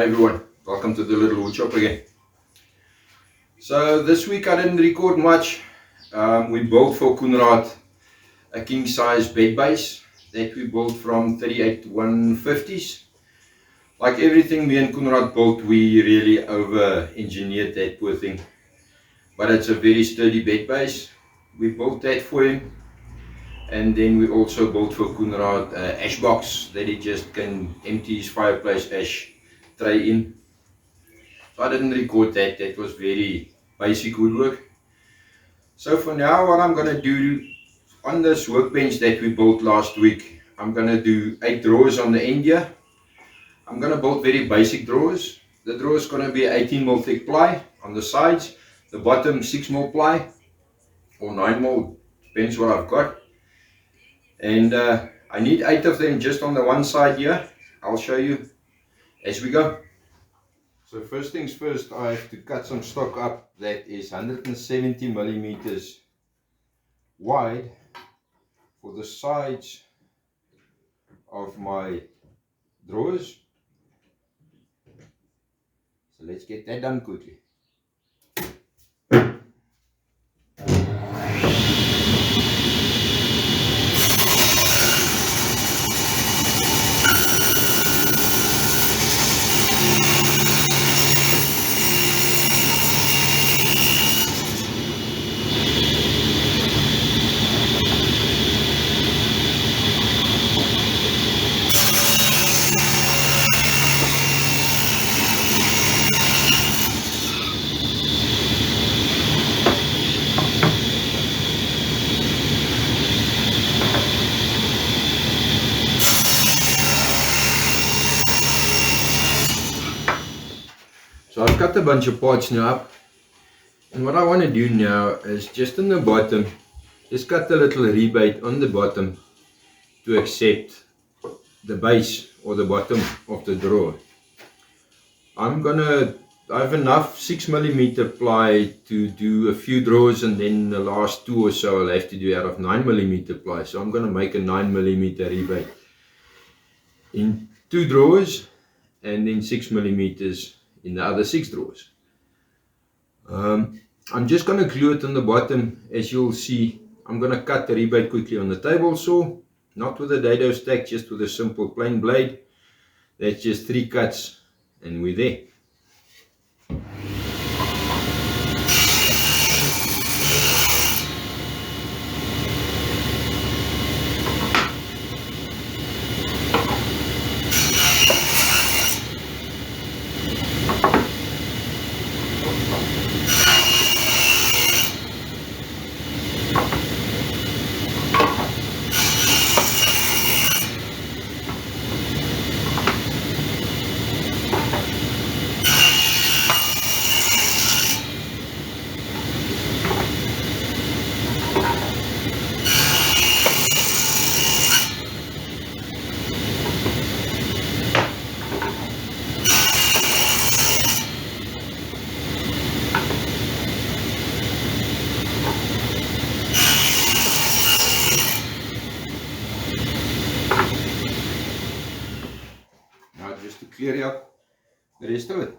Hi everyone, welcome to the little wood shop again. So this week I didn't record much. We built for Koenraad a king size bed base that we built from 38 to 150s. Like everything me and Koenraad built, we really over engineered that poor thing. But it's a very sturdy bed base. We built that for him. And then we also built for Koenraad an ash box that he just can empty his fireplace ash tray in. So I didn't record that, that was very basic woodwork. So for now what I'm going to do on this workbench that we built last week, I'm going to do 8 drawers on the end here. I'm going to build very basic drawers. The drawer is going to be 18mm thick ply on the sides, the bottom 6mm ply or 9mm, depends what I've got. And I need 8 of them just on the one side here. I'll show you as we go. So first things first, I have to cut some stock up that is 170mm wide for the sides of my drawers. So let's get that done quickly. So I've cut a bunch of parts now up, and what I want to do now is just on the bottom, just cut a little rebate on the bottom to accept the base or the bottom of the drawer. I have enough 6mm ply to do a few drawers, and then the last 2 or so I'll have to do out of 9mm ply. So I'm going to make a 9mm rebate in 2 drawers and then 6mm in the other 6 drawers. I'm just going to glue it on the bottom. As you'll see, I'm going to cut the rebate quickly on the table saw, not with a dado stack, just with a simple plain blade. That's just 3 cuts and we're there. Just to clear up the rest of it.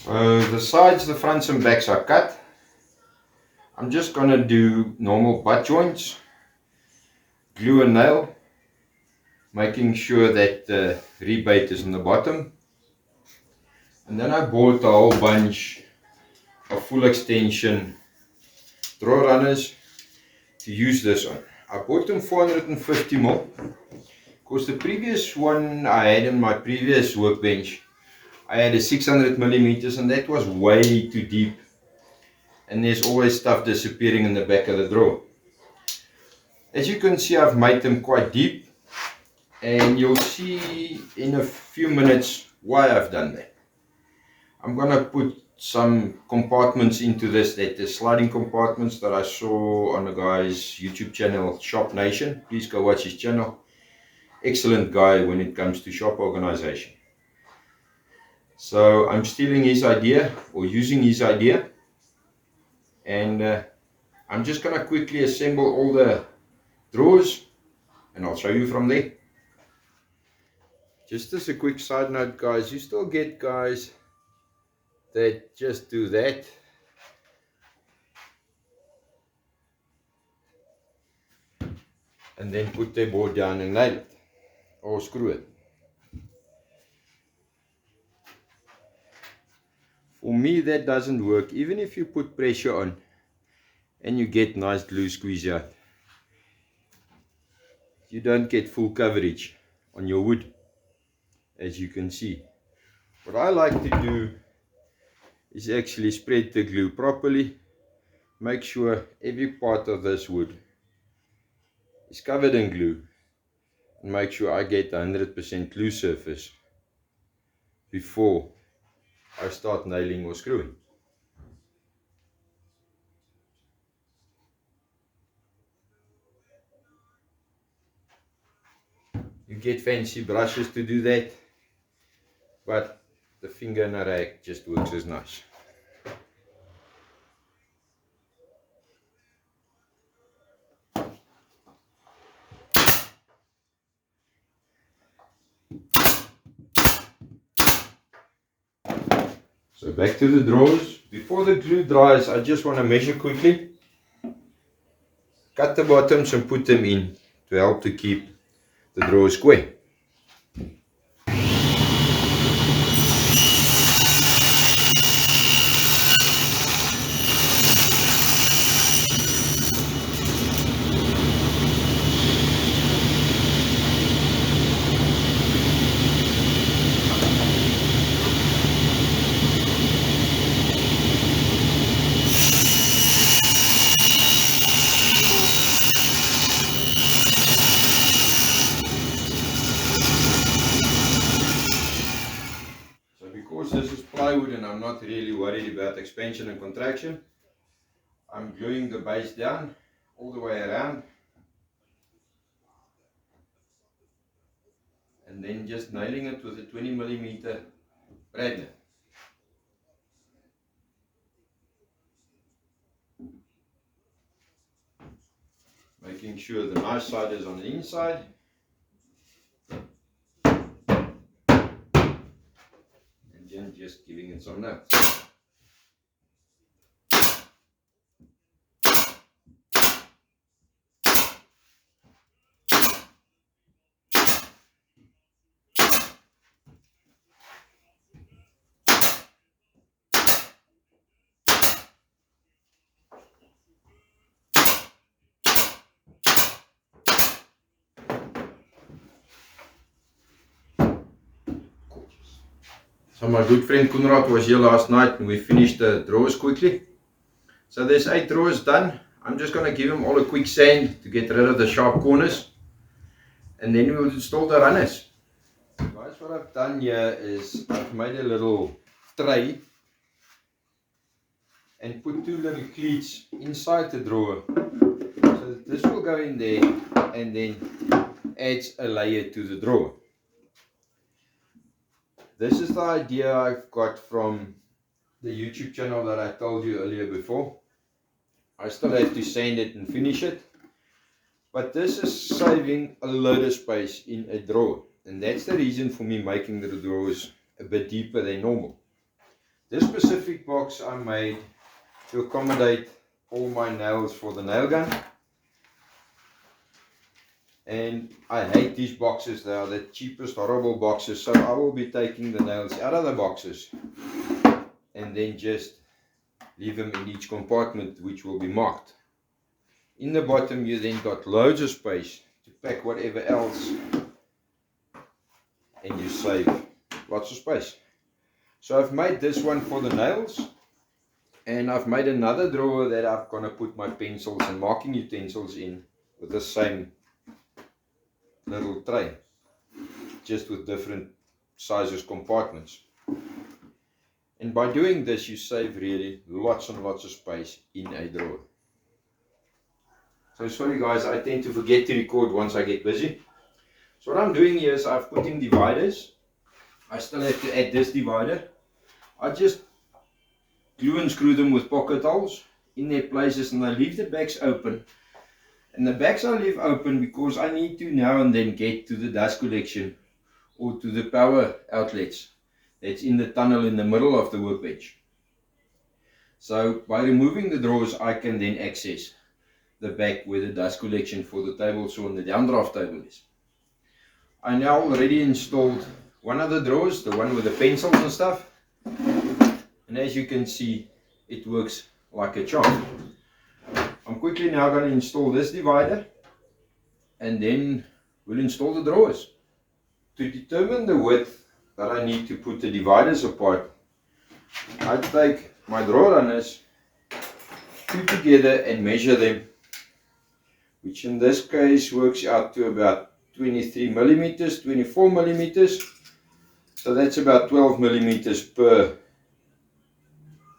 So the sides, the fronts and backs are cut. I'm just going to do normal butt joints, glue a nail, making sure that the rebate is on the bottom. And then I bought a whole bunch of full extension drawer runners to use this on. I bought them 450mm Because the previous one I had in my previous workbench, I had a 600 millimeters and that was way too deep. And there's always stuff disappearing in the back of the drawer. As you can see, I've made them quite deep. And you'll see in a few minutes why I've done that. I'm going to put some compartments into this, that the sliding compartments that I saw on the guy's YouTube channel, Shop Nation. Please go watch his channel. Excellent guy when it comes to shop organization. So I'm stealing his idea or using his idea, and I'm just going to quickly assemble all the drawers and I'll show you from there. Just as a quick side note, guys, you still get guys that just do that. And then put their board down and nail it or screw it. For me, that doesn't work. Even if you put pressure on and you get nice glue squeeze out, you don't get full coverage on your wood, as you can see. What I like to do is actually spread the glue properly. Make sure every part of this wood is covered in glue. And make sure I get 100% glue surface before I start nailing or screwing. You get fancy brushes to do that, but the finger in a rag just works as nice. So back to the drawers. Before the glue dries, I just want to measure quickly. Cut the bottoms and put them in to help to keep the drawer square. Because this is plywood and I'm not really worried about expansion and contraction, I'm gluing the base down all the way around and then just nailing it with a 20mm brad nail. Making sure the nice side is on the inside. And then just giving it some nails. So my good friend Kunrad was here last night and we finished the drawers quickly. So there's 8 drawers done. I'm just going to give them all a quick sand to get rid of the sharp corners. And then we'll install the runners. Guys, what I've done here is I've made a little tray and put 2 little cleats inside the drawer. So this will go in there and then adds a layer to the drawer. This is the idea I've got from the YouTube channel that I told you earlier before. I still have to sand it and finish it. But this is saving a lot of space in a drawer. And that's the reason for me making the drawers a bit deeper than normal. This specific box I made to accommodate all my nails for the nail gun. And I hate these boxes. They are the cheapest horrible boxes, so I will be taking the nails out of the boxes and then just leave them in each compartment, which will be marked. In the bottom you then got loads of space to pack whatever else and you save lots of space. So I've made this one for the nails, and I've made another drawer that I'm going to put my pencils and marking utensils in with the same little tray, just with different sizes compartments. And by doing this, you save really lots and lots of space in a drawer. So sorry guys, I tend to forget to record once I get busy. So what I'm doing here is I've put in dividers. I still have to add this divider. I just glue and screw them with pocket holes in their places, and I leave the backs open. And the backs I leave open because I need to now and then get to the dust collection or to the power outlets that's in the tunnel in the middle of the workbench. So by removing the drawers, I can then access the back where the dust collection for the table saw and the downdraft table is. I now already installed one of the drawers, the one with the pencils and stuff, and as you can see, it works like a charm. I'm quickly now going to install this divider, and then we'll install the drawers. To determine the width that I need to put the dividers apart, I take my drawer runners, two together, and measure them, which in this case works out to about 23 millimeters, 24 millimeters. So that's about 12 millimeters per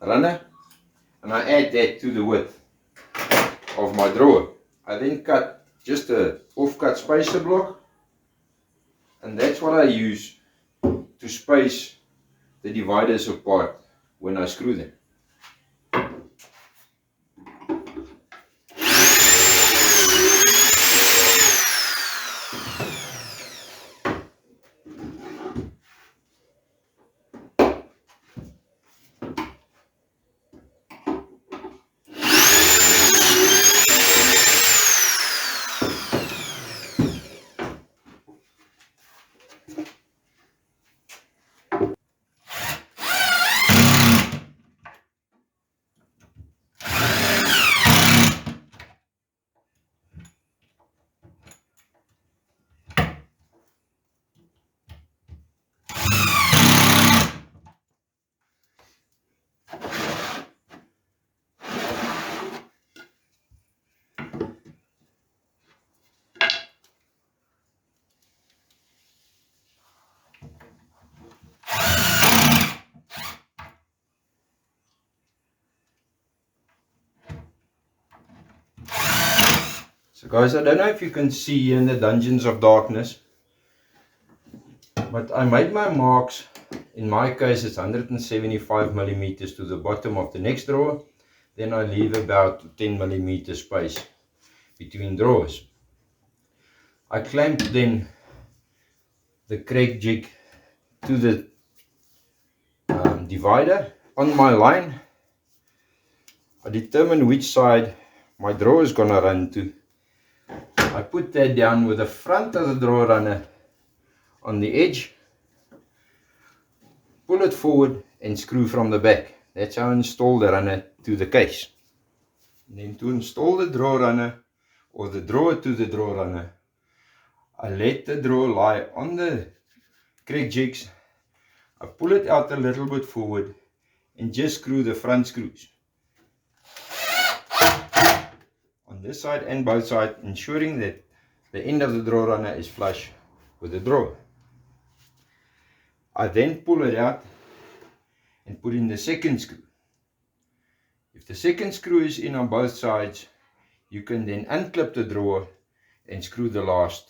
runner, and I add that to the width of my drawer. I then cut just a off-cut spacer block, and that's what I use to space the dividers apart when I screw them. So guys, I don't know if you can see in the Dungeons of Darkness, but I made my marks. In my case, it's 175 millimeters to the bottom of the next drawer. Then I leave about 10 millimeter space between drawers. I clamped then the crack jig to the divider on my line. I determine which side my drawer is gonna run to. I put that down with the front of the drawer runner on the edge, pull it forward and screw from the back. That's how I install the runner to the case. And then to install the drawer runner or the drawer to the drawer runner, I let the drawer lie on the crack jigs. I pull it out a little bit forward and just screw the front screws on this side and both sides, ensuring that the end of the drawer runner is flush with the drawer. I then pull it out and put in the second screw. If the second screw is in on both sides, you can then unclip the drawer and screw the last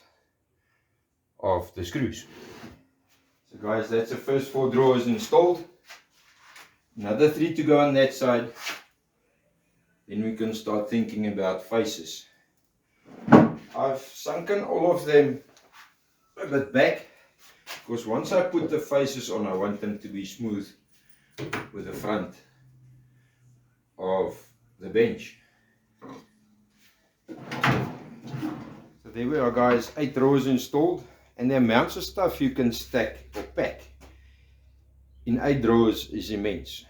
of the screws. So guys, that's the first 4 drawers installed. Another 3 to go on that side. Then we can start thinking about faces. I've sunken all of them a bit back, because once I put the faces on, I want them to be smooth with the front of the bench. So there we are guys, 8 drawers installed, and the amounts of stuff you can stack or pack in 8 drawers is immense.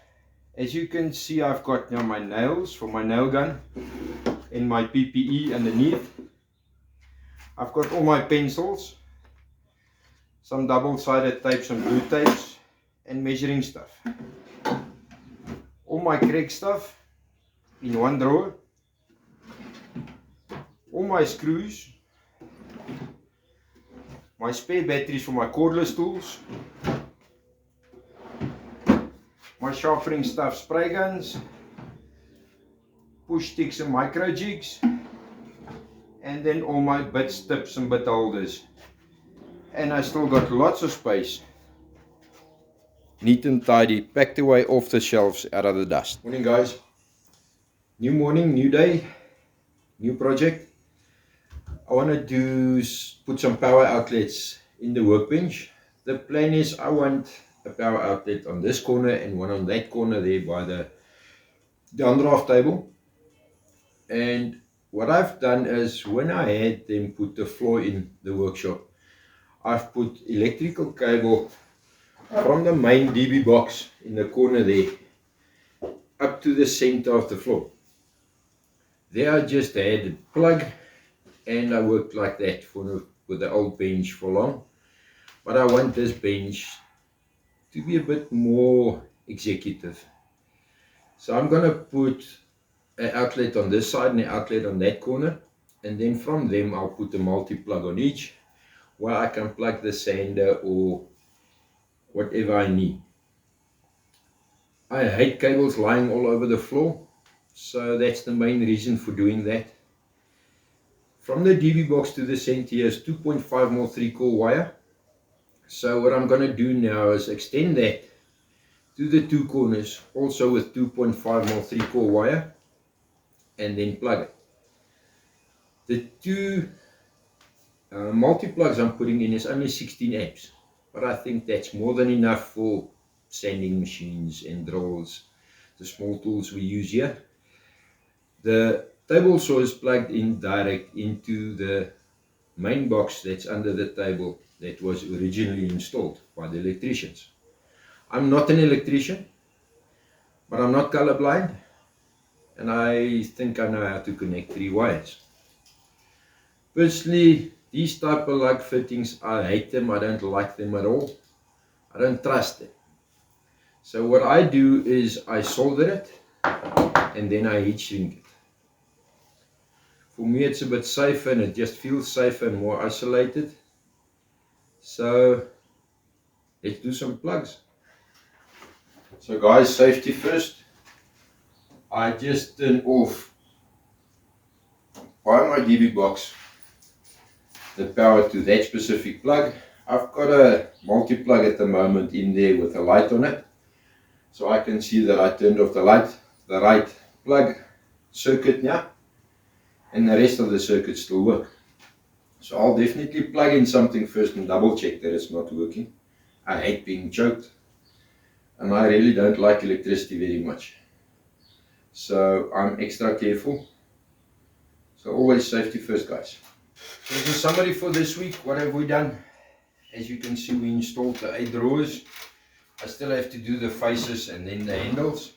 As you can see, I've got now my nails for my nail gun and my PPE underneath. I've got all my pencils, some double-sided tape, some blue tapes, and measuring stuff. All my Craig stuff in one drawer. All my screws. My spare batteries for my cordless tools. My sharpening stuff, spray guns, push sticks and micro jigs. And then all my bits, tips and bit holders. And I still got lots of space. Neat and tidy, packed away off the shelves out of the dust. Morning guys. New morning, new day, new project. I want to put some power outlets in the workbench. The plan is I want a power outlet on this corner and one on that corner there by the downdraft table. And what I've done is when I had them put the floor in the workshop, I've put electrical cable from the main DB box in the corner there up to the center of the floor. There I just had a plug and I worked like that with the old bench for long. But I want this bench to be a bit more executive. So I'm going to put an outlet on this side and an outlet on that corner. And then from them I'll put a multi-plug on each where I can plug the sander or whatever I need. I hate cables lying all over the floor, so that's the main reason for doing that. From the DB box to the center is 2.5 mil 3-core wire. So what I'm going to do now is extend that to the two corners, also with 2.5 mil 3-core wire, and then plug it. The two multi-plugs I'm putting in is only 16 amps. But I think that's more than enough for sanding machines and drills, the small tools we use here. The table saw is plugged in direct into the main box that's under the table that was originally installed by the electricians. I'm not an electrician, but I'm not colorblind, and I think I know how to connect 3 wires. Personally, these type of lug fittings, I hate them, I don't like them at all. I don't trust them. So what I do is I solder it and then I heat shrink it. For me it's a bit safer and it just feels safer and more isolated. So let's do some plugs. So guys, safety first. I just turn off by my DB box the power to that specific plug. I've got a multi-plug at the moment in there with a light on it, so I can see that I turned off the light, the right plug circuit now, and the rest of the circuits still work. So I'll definitely plug in something first and double check that it's not working. I hate being choked and I really don't like electricity very much, so I'm extra careful. So always safety first, guys. So as a summary for this week, what have we done? As you can see, we installed the 8 drawers. I still have to do the faces and then the handles.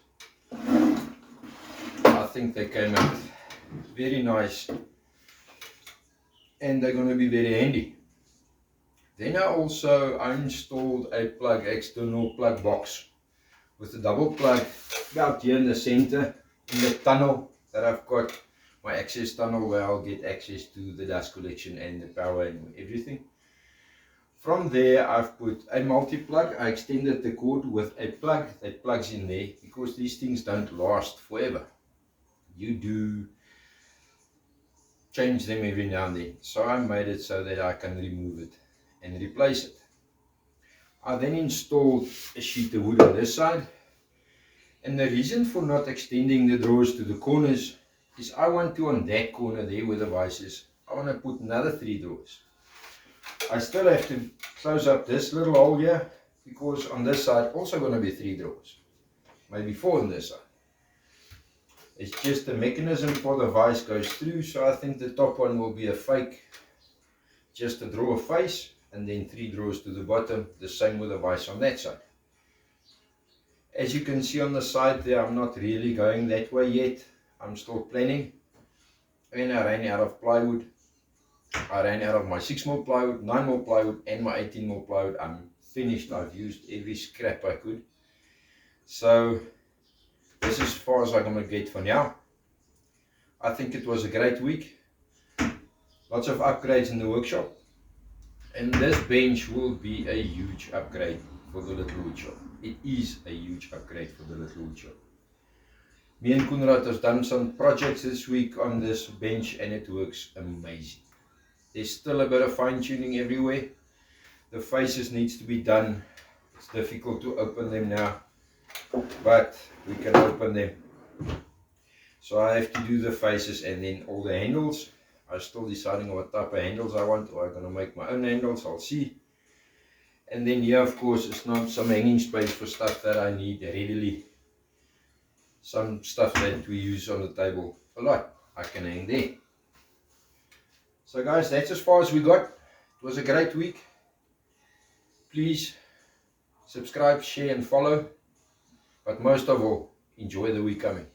I think they came out very nice and they're going to be very handy. Then I installed a external plug box with a double plug about here in the center, in the tunnel that I've got, my access tunnel where I'll get access to the dust collection and the power and everything. From there I've put a multi-plug. I extended the cord with a plug that plugs in there because these things don't last forever. You do change them every now and then. So I made it so that I can remove it and replace it. I then installed a sheet of wood on this side. And the reason for not extending the drawers to the corners is I want to, on that corner there where the vise is, I want to put another 3 drawers. I still have to close up this little hole here because on this side also going to be 3 drawers, maybe 4 on this side. It's just the mechanism for the vise goes through, so I think the top one will be a fake, just a drawer face and then 3 drawers to the bottom, the same with the vise on that side. As you can see on the side there, I'm not really going that way yet. I'm still planning, and I ran out of plywood. I ran out of my 6mm plywood, 9mm plywood and my 18mm plywood. I'm finished. I've used every scrap I could. So this is as far as I'm going to get for now. I think it was a great week. Lots of upgrades in the workshop. And this bench will be a huge upgrade for the little woodshop. It is a huge upgrade for the little woodshop. Me and Koenraad has done some projects this week on this bench and it works amazing. There's still a bit of fine tuning everywhere. The faces needs to be done. It's difficult to open them now, but we can open them. So I have to do the faces and then all the handles. I'm still deciding what type of handles I want, or I'm going to make my own handles. I'll see. And then here, of course, it's not some hanging space for stuff that I need readily. Some stuff that we use on the table a lot, I can hang there. So guys, that's as far as we got. It was a great week. Please subscribe, share and follow. But most of all, enjoy the week coming.